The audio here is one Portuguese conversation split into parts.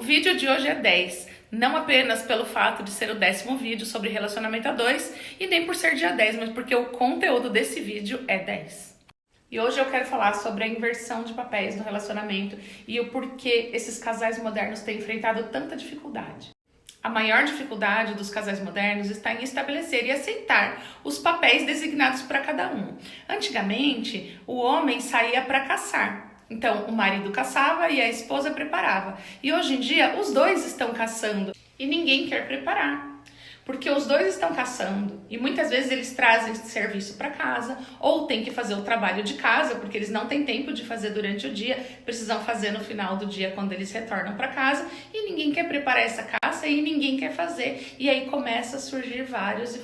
vídeo de hoje é 10, não apenas pelo fato de ser o 10º vídeo sobre relacionamento a dois e nem por ser dia 10, mas porque o conteúdo desse vídeo é 10. E hoje eu quero falar sobre a inversão de papéis no relacionamento e o porquê esses casais modernos têm enfrentado tanta dificuldade. A maior dificuldade dos casais modernos está em estabelecer e aceitar os papéis designados para cada um. Antigamente, o homem saía para caçar. Então, o marido caçava e a esposa preparava. E hoje em dia, os dois estão caçando e ninguém quer preparar. Porque os dois estão caçando e muitas vezes eles trazem serviço para casa ou têm que fazer o trabalho de casa porque eles não têm tempo de fazer durante o dia, precisam fazer no final do dia quando eles retornam para casa e ninguém quer preparar essa caça e ninguém quer fazer e aí começa a surgir vários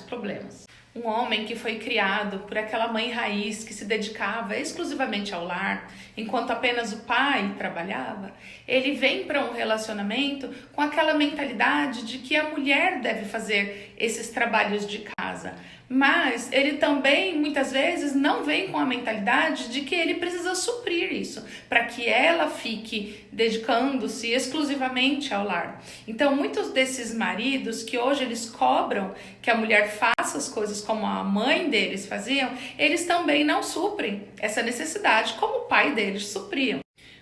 problemas. Um homem que foi criado por aquela mãe raiz que se dedicava exclusivamente ao lar, enquanto apenas o pai trabalhava, ele vem para um relacionamento com aquela mentalidade de que a mulher deve fazer esses trabalhos de casa. Mas ele também, muitas vezes, não vem com a mentalidade de que ele precisa suprir isso, para que ela fique dedicando-se exclusivamente ao lar. Então, muitos desses maridos que hoje eles cobram que a mulher faça as coisas como a mãe deles faziam, eles também não suprem essa necessidade como o pai deles supriam.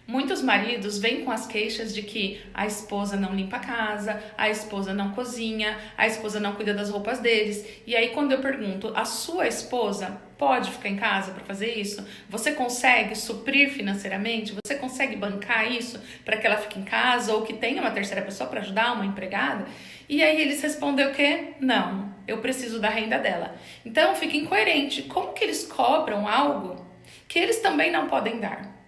Muitos maridos vêm com as queixas de que a esposa não limpa a casa, a esposa não cozinha, a esposa não cuida das roupas deles. E aí quando eu pergunto, a sua esposa pode ficar em casa para fazer isso? Você consegue suprir financeiramente? Você consegue bancar isso para que ela fique em casa ou que tenha uma terceira pessoa para ajudar, uma empregada? E aí eles respondem o quê? Não, eu preciso da renda dela. Então fica incoerente. Como que eles cobram algo que eles também não podem dar?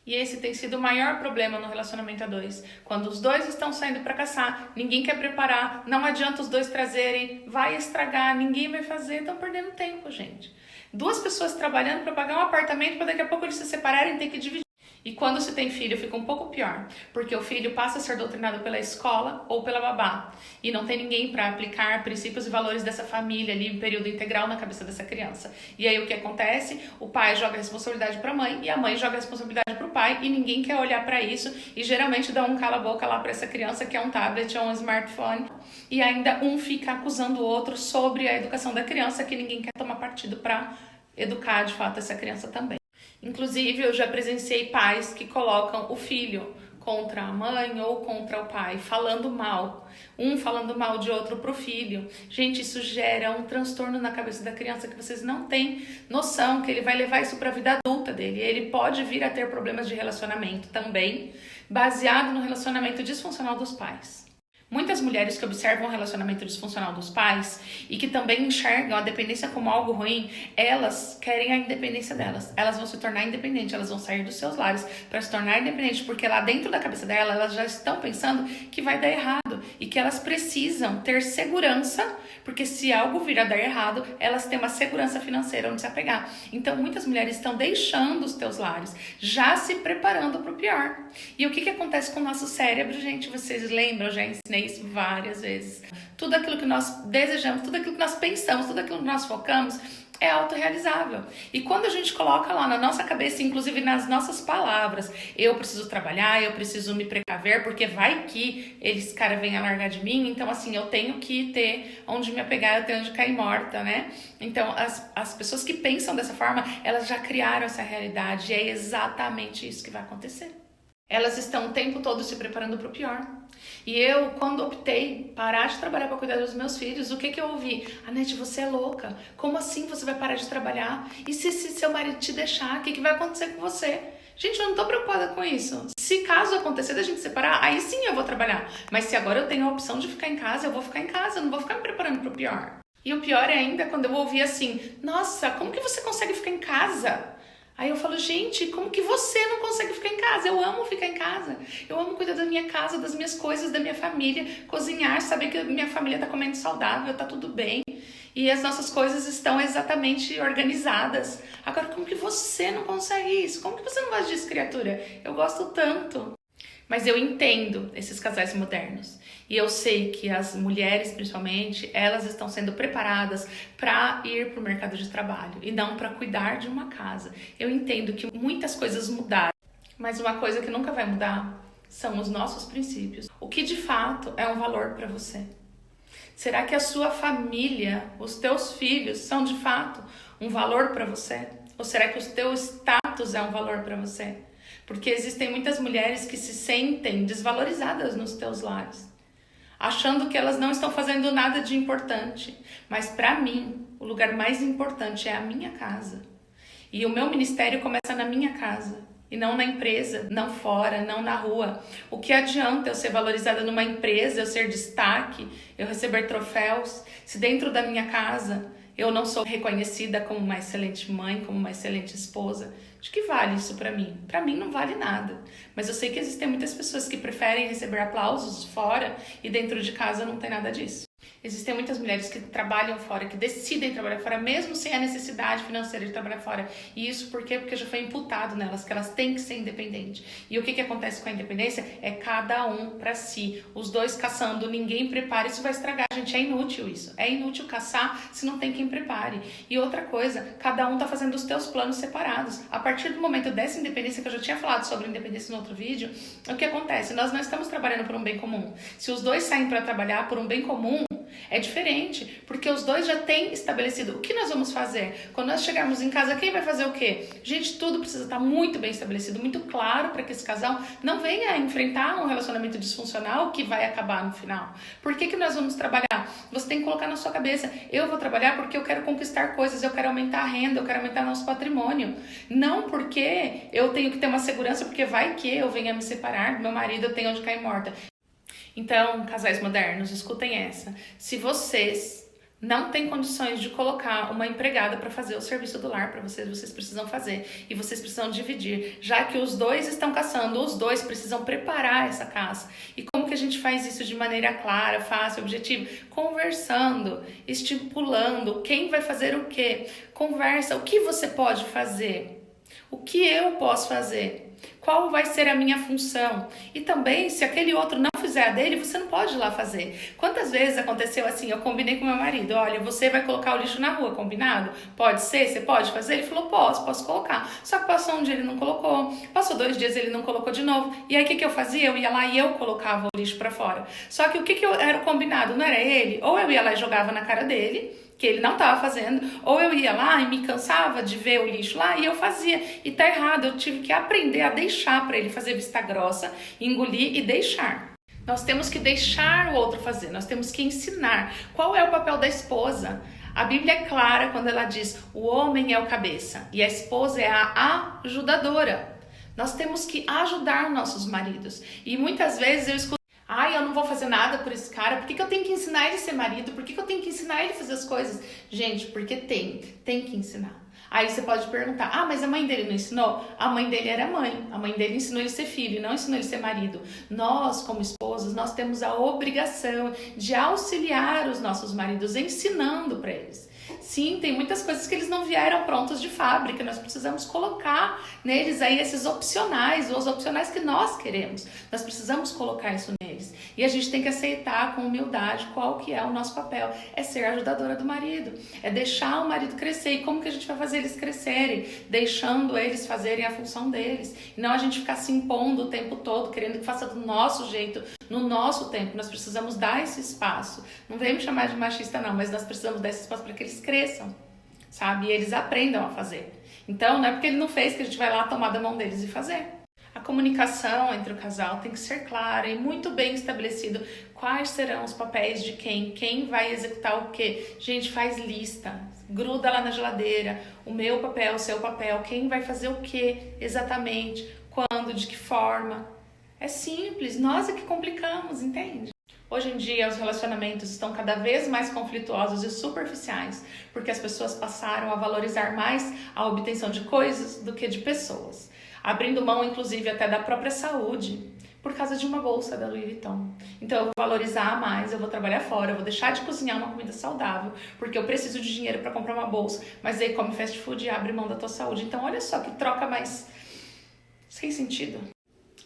E esse tem sido o maior problema no relacionamento a dois. Quando os dois estão saindo para caçar, ninguém quer preparar, não adianta os dois trazerem, vai estragar, ninguém vai fazer, estão perdendo tempo, gente. Duas pessoas trabalhando para pagar um apartamento para daqui a pouco eles se separarem e ter que dividir. E quando se tem filho fica um pouco pior, porque o filho passa a ser doutrinado pela escola ou pela babá e não tem ninguém para aplicar princípios e valores dessa família ali em período integral na cabeça dessa criança. E aí o que acontece? O pai joga a responsabilidade para a mãe e a mãe joga a responsabilidade para o pai e ninguém quer olhar para isso e geralmente dá um cala-boca lá para essa criança que é um tablet ou um smartphone e ainda um fica acusando o outro sobre a educação da criança que ninguém quer tomar partido para educar de fato essa criança também. Inclusive, eu já presenciei pais que colocam o filho contra a mãe ou contra o pai, falando mal. Um falando mal de outro pro filho. Gente, isso gera um transtorno na cabeça da criança que vocês não têm noção, que ele vai levar isso para a vida adulta dele. Ele pode vir a ter problemas de relacionamento também, baseado no relacionamento disfuncional dos pais. Muitas mulheres que observam o relacionamento disfuncional dos pais e que também enxergam a dependência como algo ruim, elas querem a independência delas. Elas vão se tornar independentes, elas vão sair dos seus lares para se tornar independentes, porque lá dentro da cabeça delas, elas já estão pensando que vai dar errado e que elas precisam ter segurança, porque se algo vir a dar errado, elas têm uma segurança financeira onde se apegar. Então, muitas mulheres estão deixando os teus lares, já se preparando para o pior. E o que acontece com o nosso cérebro, gente? Vocês lembram? Eu já ensinei isso várias vezes. Tudo aquilo que nós desejamos, tudo aquilo que nós pensamos, tudo aquilo que nós focamos é autorrealizável. E quando a gente coloca lá na nossa cabeça, inclusive nas nossas palavras, eu preciso trabalhar, eu preciso me precaver, porque vai que esse cara venha largar de mim, então assim, eu tenho que ter onde me apegar, eu tenho onde cair morta, né? Então, as pessoas que pensam dessa forma, elas já criaram essa realidade e é exatamente isso que vai acontecer. Elas estão o tempo todo se preparando para o pior. E eu, quando optei parar de trabalhar para cuidar dos meus filhos, o que eu ouvi? Anete, você é louca. Como assim você vai parar de trabalhar? E se seu marido te deixar, o que vai acontecer com você? Gente, eu não estou preocupada com isso. Se caso acontecer da gente separar, aí sim eu vou trabalhar. Mas se agora eu tenho a opção de ficar em casa, eu vou ficar em casa, eu não vou ficar me preparando para o pior. E o pior é ainda quando eu ouvi assim, nossa, como que você consegue ficar em casa? Aí eu falo, gente, como que você não consegue ficar em casa? Eu amo ficar em casa. Eu amo cuidar da minha casa, das minhas coisas, da minha família, cozinhar, saber que a minha família tá comendo saudável, tá tudo bem. E as nossas coisas estão exatamente organizadas. Agora, como que você não consegue isso? Como que você não gosta disso, criatura? Eu gosto tanto. Mas eu entendo esses casais modernos. E eu sei que as mulheres, principalmente, elas estão sendo preparadas para ir para o mercado de trabalho e não para cuidar de uma casa. Eu entendo que muitas coisas mudaram, mas uma coisa que nunca vai mudar são os nossos princípios. O que de fato é um valor para você? Será que a sua família, os teus filhos são de fato um valor para você? Ou será que o teu status é um valor para você? Porque existem muitas mulheres que se sentem desvalorizadas nos teus lares, achando que elas não estão fazendo nada de importante. Mas para mim, o lugar mais importante é a minha casa. E o meu ministério começa na minha casa, e não na empresa, não fora, não na rua. O que adianta eu ser valorizada numa empresa, eu ser destaque, eu receber troféus, se dentro da minha casa eu não sou reconhecida como uma excelente mãe, como uma excelente esposa? De que vale isso para mim? Para mim não vale nada. Mas eu sei que existem muitas pessoas que preferem receber aplausos fora e dentro de casa não tem nada disso. Existem muitas mulheres que trabalham fora, que decidem trabalhar fora, mesmo sem a necessidade financeira de trabalhar fora. E isso por quê? Porque já foi imputado nelas, que elas têm que ser independentes. E o que acontece com a independência? É cada um para si. Os dois caçando, ninguém prepara. Isso vai estragar, gente. É inútil isso. É inútil caçar se não tem quem prepare. E outra coisa, cada um tá fazendo os teus planos separados. A partir do momento dessa independência, que eu já tinha falado sobre independência no outro vídeo, o que acontece? Nós não estamos trabalhando por um bem comum. Se os dois saem para trabalhar por um bem comum, é diferente, porque os dois já têm estabelecido o que nós vamos fazer. Quando nós chegarmos em casa, quem vai fazer o quê? Gente, tudo precisa estar muito bem estabelecido, muito claro, para que esse casal não venha enfrentar um relacionamento disfuncional que vai acabar no final. Por que nós vamos trabalhar? Você tem que colocar na sua cabeça, eu vou trabalhar porque eu quero conquistar coisas, eu quero aumentar a renda, eu quero aumentar nosso patrimônio. Não porque eu tenho que ter uma segurança, porque vai que eu venha me separar do meu marido, eu tenho onde cair morta. Então, casais modernos, escutem essa. Se vocês não têm condições de colocar uma empregada para fazer o serviço do lar para vocês, vocês precisam fazer. E vocês precisam dividir. Já que os dois estão caçando, os dois precisam preparar essa caça. E como que a gente faz isso de maneira clara, fácil, objetiva? Conversando, estipulando quem vai fazer o quê. Conversa, o que você pode fazer? O que eu posso fazer? Qual vai ser a minha função? E também, se aquele outro não fizer a dele, você não pode ir lá fazer. Quantas vezes aconteceu assim, eu combinei com meu marido, olha, você vai colocar o lixo na rua, combinado? Pode ser? Você pode fazer? Ele falou, posso colocar. Só que passou um dia ele não colocou, passou 2 dias ele não colocou de novo. E aí o que eu fazia? Eu ia lá e eu colocava o lixo pra fora. Só que o que era o combinado? Não era ele? Ou eu ia lá e jogava na cara dele, que ele não estava fazendo, ou eu ia lá e me cansava de ver o lixo lá e eu fazia. E tá errado, eu tive que aprender a deixar para ele fazer vista grossa, engolir e deixar. Nós temos que deixar o outro fazer, nós temos que ensinar. Qual é o papel da esposa? A Bíblia é clara quando ela diz, o homem é o cabeça e a esposa é a ajudadora. Nós temos que ajudar nossos maridos. E muitas vezes eu escuto, eu não vou fazer nada por esse cara, por que eu tenho que ensinar ele a ser marido? Por que eu tenho que ensinar ele a fazer as coisas? Gente, porque tem que ensinar. Aí você pode perguntar, mas a mãe dele não ensinou? A mãe dele era mãe, a mãe dele ensinou ele a ser filho, não ensinou ele a ser marido. Nós, como esposas, nós temos a obrigação de auxiliar os nossos maridos, ensinando para eles. Sim, tem muitas coisas que eles não vieram prontos de fábrica, nós precisamos colocar neles aí esses opcionais, os opcionais que nós queremos. Nós precisamos colocar isso neles. E a gente tem que aceitar com humildade qual que é o nosso papel. É ser a ajudadora do marido, é deixar o marido crescer. E como que a gente vai fazer eles crescerem? Deixando eles fazerem a função deles. E não a gente ficar se impondo o tempo todo, querendo que faça do nosso jeito, no nosso tempo. Nós precisamos dar esse espaço. Não vem me chamar de machista não, mas nós precisamos dar esse espaço para que eles cresçam, sabe? E eles aprendam a fazer. Então, não é porque ele não fez que a gente vai lá tomar da mão deles e fazer. A comunicação entre o casal tem que ser clara e muito bem estabelecido quais serão os papéis de quem vai executar o quê. Gente, faz lista, gruda lá na geladeira, o meu papel, o seu papel, quem vai fazer o quê exatamente, quando, de que forma. É simples, nós é que complicamos, entende? Hoje em dia, os relacionamentos estão cada vez mais conflituosos e superficiais, porque as pessoas passaram a valorizar mais a obtenção de coisas do que de pessoas, abrindo mão, inclusive, até da própria saúde, por causa de uma bolsa da Louis Vuitton. Então, eu vou valorizar mais, eu vou trabalhar fora, eu vou deixar de cozinhar uma comida saudável, porque eu preciso de dinheiro para comprar uma bolsa, mas aí come fast food e abre mão da tua saúde. Então, olha só que troca mais sem sentido.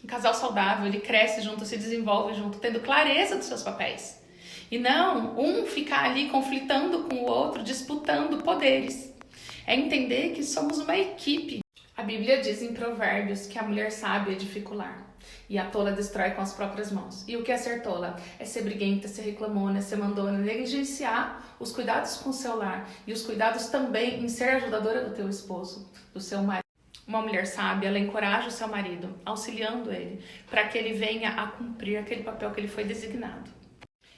Um casal saudável, ele cresce junto, se desenvolve junto, tendo clareza dos seus papéis. E não um ficar ali conflitando com o outro, disputando poderes. É entender que somos uma equipe. A Bíblia diz em Provérbios que a mulher sábia edifica o lar. E a tola destrói com as próprias mãos. E o que é ser tola? É ser briguenta, ser reclamona, ser mandona, negligenciar os cuidados com o seu lar e os cuidados também em ser ajudadora do teu esposo, do seu marido. Uma mulher sábia, ela encoraja o seu marido, auxiliando ele, para que ele venha a cumprir aquele papel que ele foi designado.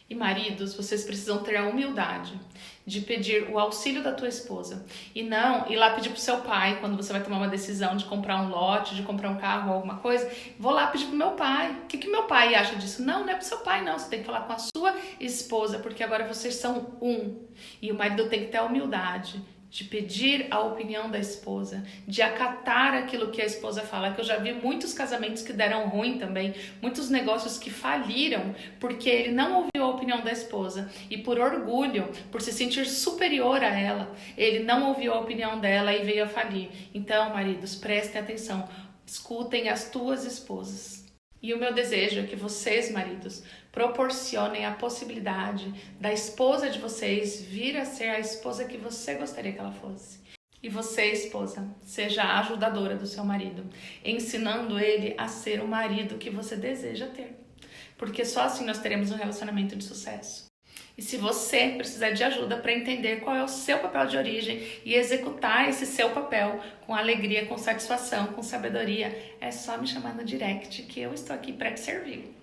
E maridos, vocês precisam ter a humildade de pedir o auxílio da tua esposa e não ir lá pedir pro seu pai quando você vai tomar uma decisão de comprar um lote, de comprar um carro ou alguma coisa. Vou lá pedir pro meu pai. O que meu pai acha disso? Não é pro seu pai, não. Você tem que falar com a sua esposa, porque agora vocês são um. E o marido tem que ter a humildade de pedir a opinião da esposa, de acatar aquilo que a esposa fala, que eu já vi muitos casamentos que deram ruim também, muitos negócios que faliram, porque ele não ouviu a opinião da esposa, e por orgulho, por se sentir superior a ela, ele não ouviu a opinião dela e veio a falir. Então, maridos, prestem atenção, escutem as tuas esposas. E o meu desejo é que vocês, maridos, proporcionem a possibilidade da esposa de vocês vir a ser a esposa que você gostaria que ela fosse. E você, esposa, seja a ajudadora do seu marido, ensinando ele a ser o marido que você deseja ter. Porque só assim nós teremos um relacionamento de sucesso. E se você precisar de ajuda para entender qual é o seu papel de origem e executar esse seu papel com alegria, com satisfação, com sabedoria, é só me chamar no direct que eu estou aqui para te servir.